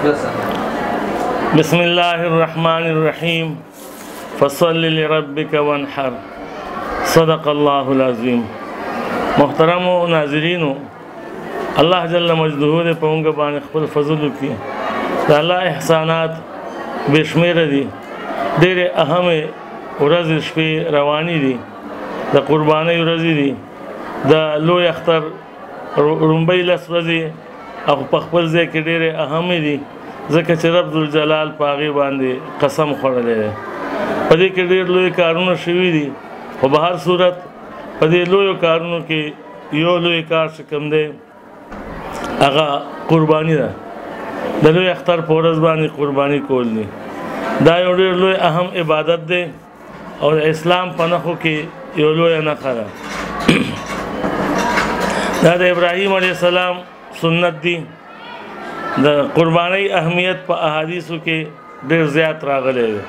بسم الله الرحمن الرحیم فصل لربک وانحر صدق الله العظیم. محترم و ناظرینو، الله جل مجدوه دې په موږ باندې خپل فضل وکړي. د الله احسانات بې شمېره دي. ډېرې اهمې ورځې شپې روانې دي. د قربانۍ ورځې دي، د لوی اختر لومړۍ لس ورځې او په خپل ځای کې ډېرې اهمې دي، ځکه چې رب ذوالجلال په هغې باندې قسم خوړلی دی. په دې کې ډېر لوی کارونه شوي دي، خو په هر صورت په دې لویو کارونو کې یو لوی کار چې کوم دی هغه قرباني ده. د لوی اختر په ورځ باندې قرباني کول دي. دا یو ډېر لوی اهم عبادت دی او د اسلام په نښو کې یو لویه نښه ده. دا د ابراهیم علیه السلام سنت دی. د قربانۍ اهمیت په احادیثو کې ډېر زیات راغلی دی.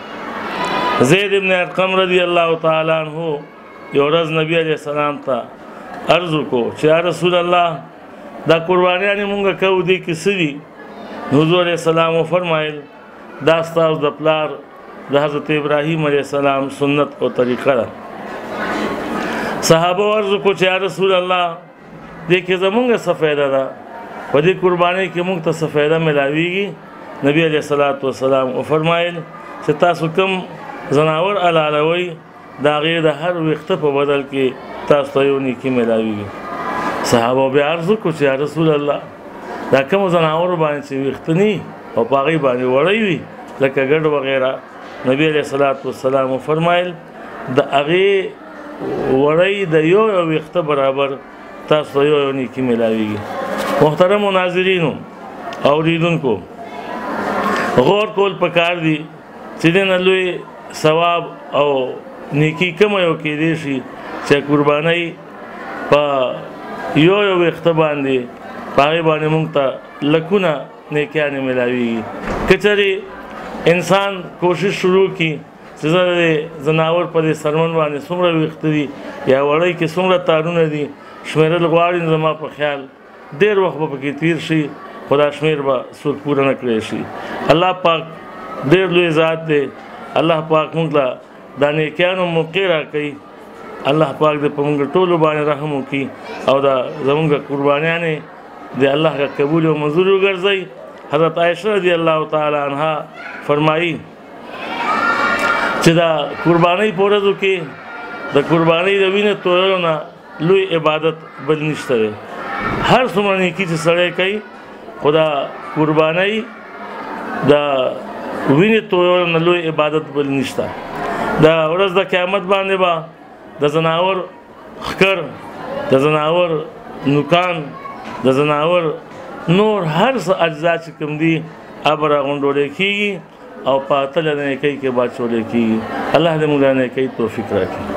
زید ابن ارقم رضی الله تعالی عنه یو ورځ نبی علیه السلام ته عرض وکړو چې یا رسول الله، دا قربانیانې مونږ کوو دې کې څه دي؟ حضور علیه السلام وفرمایل دا ستاسو د پلار د حضرت ابراهیم علیه السلام سنت او طریقه ده. صحابه عرض وکړو چې یا رسول الله، دې کې زمونږ څه فایده ده؟ په دې قربانۍ کې مونږ ته څه فایده میلاویږي؟ نبی علیه الصلاۃ والسلام وفرمایل چې تاسو کوم ځناور حلالوئ د هغې د هر ویښته په بدل کې تاسو ته یو نیکي میلاویږي. صحابه بیا عرض وکړو چې یا رسول الله، دا کومو ځناورو باندې چې ویښته نه او په هغې باندې وړی وي لکه ګډ وغیره، نبی علیه الصلاۃ والسلام وفرمایل د هغې وړی د یو ویښته برابر تاسو ته یو نیکي میلاویږي. محترمو ناظرینو او اوریدونکو، غور کول پکار دي چې دې نه لوی ثواب او نیکي کومه یو کیدی شي چې قربانۍ په یو ویښته باندې په هغې باندې موږ ته لکونه نیکیانې میلاویږي. که چېرې انسان کوشش شروع کړي چې زه د ځناور په دې څرمن باندې څومره ویښته دي یا وړۍ کې څومره تارونه دي شمېرل غواړي، نو زما په خیال ډېر وخت به پکې تیر شي، خو دا شمېر به څوک پوره نه کړی شي. الله پاک ډېر لوی ذات دی. الله پاک موږ له دا نیکیانو موقع راکوي. الله پاک دې په موږ ټولو باندې رحم وکړي او دا زموږ قربانیانې د الله کا قبول او منظور وګرځوي. حضرت عایشه رضی الله تعالی عنها فرمایي چې دا قربانۍ په ورځو کې د قربانۍ د وینې تویولو نه لوی عبادت بل نشته دی. هر څومره نیکي چې سړی کوي، خو دا قربانۍ د وینې تویولو نه لوی عبادت بل نشته. دا ورځ د قیامت باندې به د ځناور ښکر، د ځناور نوکان، د ځناور نور هر څه اجزا چې کوم دي هغه راغونډولی کېږي او په اتله د نیکۍ کې به اچولی کېږي. الله دې موږ له نیکۍ توفیق راکړي.